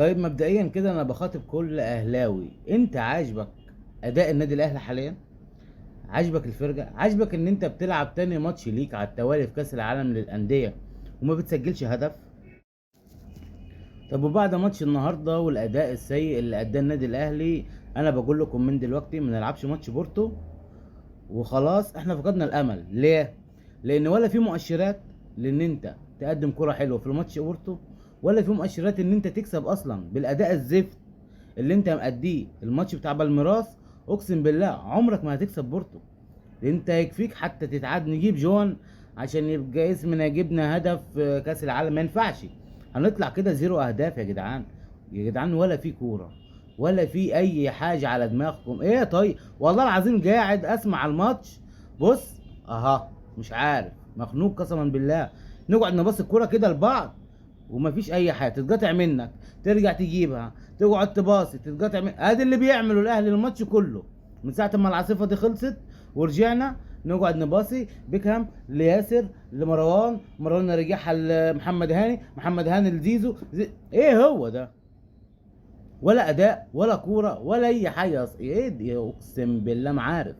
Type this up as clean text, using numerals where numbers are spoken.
طيب مبدئيا كده انا بخاطب كل اهلاوي، انت عاجبك اداء النادي الاهلي حاليا؟ عاجبك الفرقه؟ عاجبك ان انت بتلعب تاني ماتش ليك على التوالي في كاس العالم للانديه وما بتسجلش هدف؟ طب وبعد ماتش النهارده والاداء السيء اللي اداه النادي الاهلي، انا بقول لكم من دلوقتي ما نلعبش ماتش بورتو وخلاص. احنا فقدنا الامل. ليه؟ لان ولا في مؤشرات لان انت تقدم كرة حلوه في الماتش بورتو، ولا في مؤشرات ان انت تكسب اصلا بالاداء الزفت اللي انت مأديه الماتش بتاع بالميراس. اقسم بالله عمرك ما هتكسب بورتو. انت يكفيك حتى تتعاد نجيب جون عشان يبقى اسمنا جبنا هدف في كاس العالم. ما ينفعش هنطلع كده زيرو اهداف يا جدعان. يا جدعان ولا في كوره ولا في اي حاجه على دماغكم ايه؟ طيب والله العظيم قاعد اسمع الماتش. بص اها، مش عارف، مخنوق قسما بالله. نقعد نبص الكوره كده لبعض ومفيش اي حاجه تتقطع منك، ترجع تجيبها، تقعد تباصي تتقطع من. ادي اللي بيعمله الاهلي الماتش كله من ساعه ما العاصفه دي خلصت ورجعنا. نقعد نباصي بيكهام لياسر لمروان، مروان رجعها لمحمد هاني، محمد هاني لزيزو ايه هو ده؟ ولا اداء ولا كوره ولا اي حاجه ايه دي؟ اقسم بالله ما عارف.